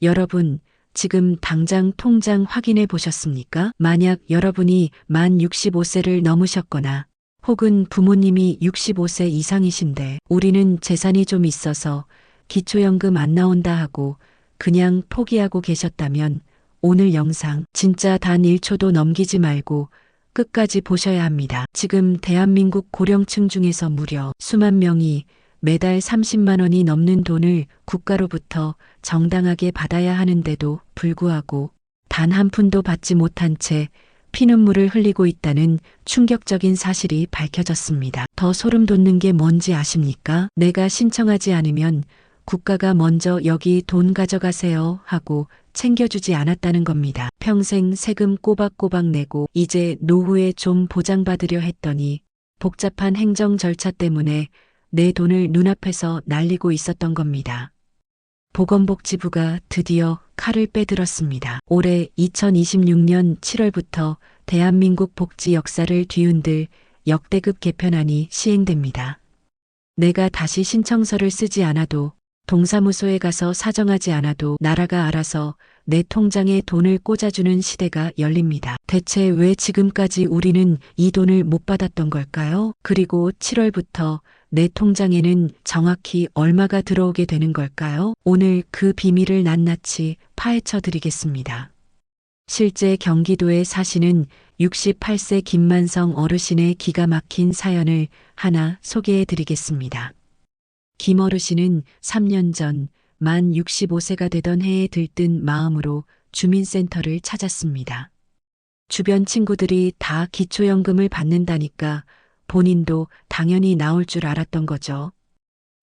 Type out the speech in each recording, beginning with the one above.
여러분, 지금 당장 통장 확인해 보셨습니까? 만약 여러분이 만 65세를 넘으셨거나 혹은 부모님이 65세 이상이신데 우리는 재산이 좀 있어서 기초연금 안 나온다 하고 그냥 포기하고 계셨다면 오늘 영상 진짜 단 1초도 넘기지 말고 끝까지 보셔야 합니다. 지금 대한민국 고령층 중에서 무려 수만 명이 매달 30만 원이 넘는 돈을 국가로부터 정당하게 받아야 하는데도 불구하고 단 한 푼도 받지 못한 채 피눈물을 흘리고 있다는 충격적인 사실이 밝혀졌습니다. 더 소름 돋는 게 뭔지 아십니까? 내가 신청하지 않으면 국가가 먼저 여기 돈 가져가세요 하고 챙겨주지 않았다는 겁니다. 평생 세금 꼬박꼬박 내고 이제 노후에 좀 보장받으려 했더니 복잡한 행정 절차 때문에 내 돈을 눈앞에서 날리고 있었던 겁니다. 보건복지부가 드디어 칼을 빼들었습니다. 올해 2026년 7월부터 대한민국 복지 역사를 뒤흔들 역대급 개편안이 시행됩니다. 내가 다시 신청서를 쓰지 않아도 동사무소에 가서 사정하지 않아도 나라가 알아서 내 통장에 돈을 꽂아주는 시대가 열립니다. 대체 왜 지금까지 우리는 이 돈을 못 받았던 걸까요? 그리고 7월부터 내 통장에는 정확히 얼마가 들어오게 되는 걸까요? 오늘 그 비밀을 낱낱이 파헤쳐 드리겠습니다. 실제 경기도에 사시는 68세 김만성 어르신의 기가 막힌 사연을 하나 소개해 드리겠습니다. 김 어르신은 3년 전 만 65세가 되던 해에 들뜬 마음으로 주민센터를 찾았습니다. 주변 친구들이 다 기초연금을 받는다니까 본인도 당연히 나올 줄 알았던 거죠.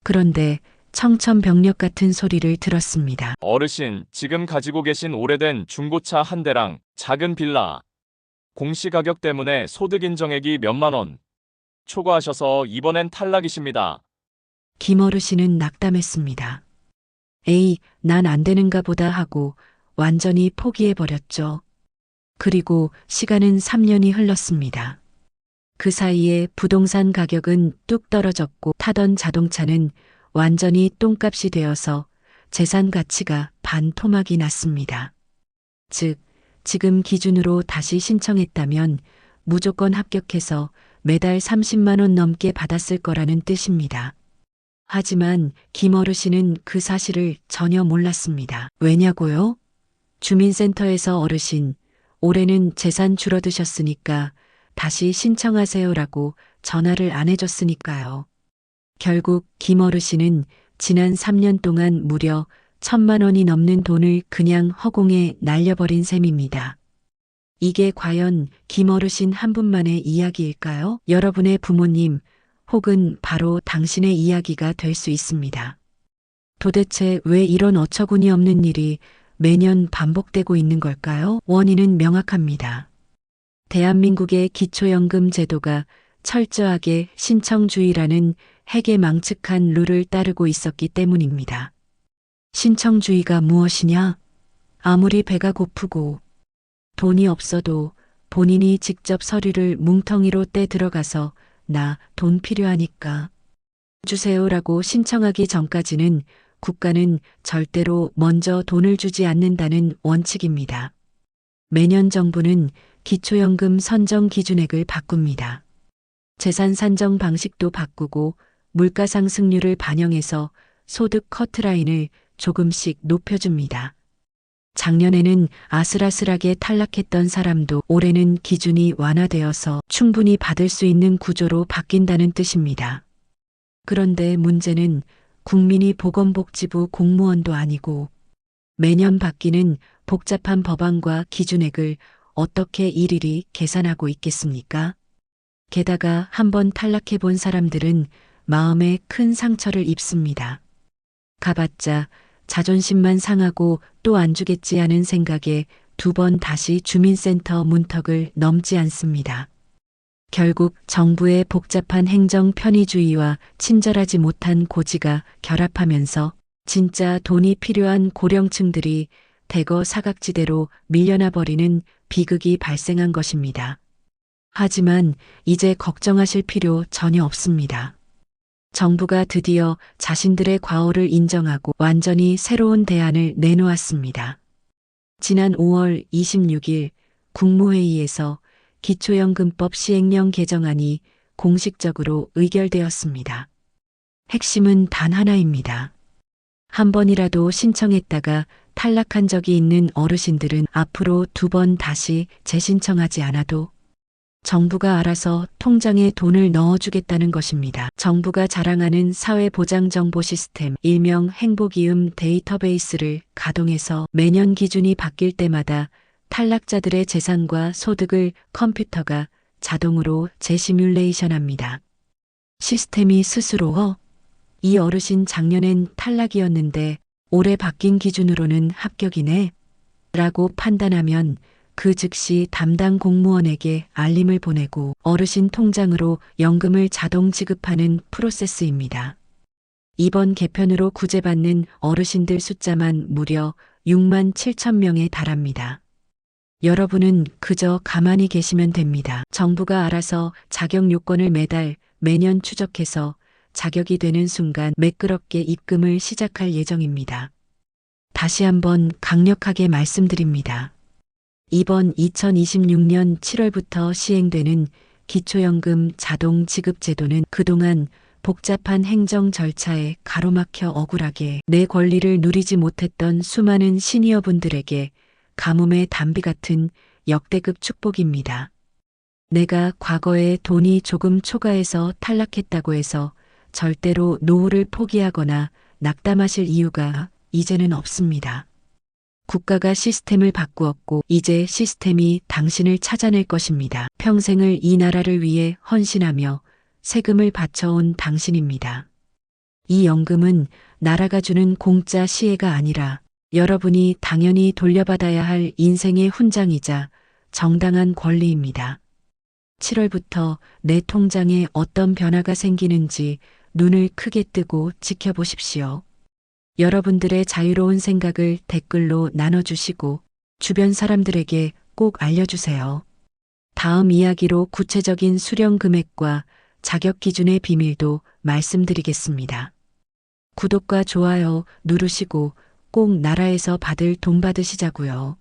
그런데 청천벽력 같은 소리를 들었습니다. 어르신, 지금 가지고 계신 오래된 중고차 한 대랑 작은 빌라, 공시가격 때문에 소득 인정액이 몇만 원 초과하셔서 이번엔 탈락이십니다. 김 어르신은 낙담했습니다. 에이, 난 안 되는가 보다 하고 완전히 포기해버렸죠. 그리고 시간은 3년이 흘렀습니다. 그 사이에 부동산 가격은 뚝 떨어졌고 타던 자동차는 완전히 똥값이 되어서 재산 가치가 반토막이 났습니다. 즉, 지금 기준으로 다시 신청했다면 무조건 합격해서 매달 30만 원 넘게 받았을 거라는 뜻입니다. 하지만 김 어르신은 그 사실을 전혀 몰랐습니다. 왜냐고요? 주민센터에서 어르신, 올해는 재산 줄어드셨으니까 다시 신청하세요라고 전화를 안 해줬으니까요. 결국 김 어르신은 지난 3년 동안 무려 1,000만 원이 넘는 돈을 그냥 허공에 날려버린 셈입니다. 이게 과연 김 어르신 한 분만의 이야기일까요? 여러분의 부모님 혹은 바로 당신의 이야기가 될 수 있습니다. 도대체 왜 이런 어처구니 없는 일이 매년 반복되고 있는 걸까요? 원인은 명확합니다. 대한민국의 기초연금 제도가 철저하게 신청주의라는 해괴망측한 룰을 따르고 있었기 때문입니다. 신청주의가 무엇이냐? 아무리 배가 고프고 돈이 없어도 본인이 직접 서류를 뭉텅이로 떼 들어가서 나 돈 필요하니까 주세요라고 신청하기 전까지는 국가는 절대로 먼저 돈을 주지 않는다는 원칙입니다. 매년 정부는 기초연금 선정 기준액을 바꿉니다. 재산 산정 방식도 바꾸고 물가 상승률을 반영해서 소득 커트라인을 조금씩 높여줍니다. 작년에는 아슬아슬하게 탈락했던 사람도 올해는 기준이 완화되어서 충분히 받을 수 있는 구조로 바뀐다는 뜻입니다. 그런데 문제는 국민이 보건복지부 공무원도 아니고 매년 바뀌는 복잡한 법안과 기준액을 어떻게 일일이 계산하고 있겠습니까? 게다가 한번 탈락해 본 사람들은 마음에 큰 상처를 입습니다. 가봤자 자존심만 상하고 또 안 주겠지 하는 생각에 2번 다시 주민센터 문턱을 넘지 않습니다. 결국 정부의 복잡한 행정 편의주의와 친절하지 못한 고지가 결합하면서 진짜 돈이 필요한 고령층들이 대거 사각지대로 밀려나 버리는 비극이 발생한 것입니다. 하지만 이제 걱정하실 필요 전혀 없습니다. 정부가 드디어 자신들의 과오를 인정하고 완전히 새로운 대안을 내놓았습니다. 지난 5월 26일 국무회의에서 기초연금법 시행령 개정안이 공식적으로 의결되었습니다. 핵심은 단 하나입니다. 한 번이라도 신청했다가 탈락한 적이 있는 어르신들은 앞으로 2번 다시 재신청하지 않아도 정부가 알아서 통장에 돈을 넣어주겠다는 것입니다. 정부가 자랑하는 사회보장정보 시스템, 일명 행복이음 데이터베이스를 가동해서 매년 기준이 바뀔 때마다 탈락자들의 재산과 소득을 컴퓨터가 자동으로 재시뮬레이션합니다. 시스템이 스스로 이 어르신 작년엔 탈락이었는데 올해 바뀐 기준으로는 합격이네 라고 판단하면 그 즉시 담당 공무원에게 알림을 보내고 어르신 통장으로 연금을 자동 지급하는 프로세스입니다. 이번 개편으로 구제받는 어르신들 숫자만 무려 6만 7천 명에 달합니다. 여러분은 그저 가만히 계시면 됩니다. 정부가 알아서 자격 요건을 매년 추적해서 자격이 되는 순간 매끄럽게 입금을 시작할 예정입니다. 다시 한번 강력하게 말씀드립니다. 이번 2026년 7월부터 시행되는 기초연금 자동 지급 제도는 그동안 복잡한 행정 절차에 가로막혀 억울하게 내 권리를 누리지 못했던 수많은 시니어분들에게 가뭄의 단비 같은 역대급 축복입니다. 내가 과거에 돈이 조금 초과해서 탈락했다고 해서 절대로 노후를 포기하거나 낙담하실 이유가 이제는 없습니다. 국가가 시스템을 바꾸었고 이제 시스템이 당신을 찾아낼 것입니다. 평생을 이 나라를 위해 헌신하며 세금을 바쳐온 당신입니다. 이 연금은 나라가 주는 공짜 시혜가 아니라 여러분이 당연히 돌려받아야 할 인생의 훈장이자 정당한 권리입니다. 7월부터 내 통장에 어떤 변화가 생기는지 눈을 크게 뜨고 지켜보십시오. 여러분들의 자유로운 생각을 댓글로 나눠주시고 주변 사람들에게 꼭 알려주세요. 다음 이야기로 구체적인 수령 금액과 자격 기준의 비밀도 말씀드리겠습니다. 구독과 좋아요 누르시고 꼭 나라에서 받을 돈 받으시자고요.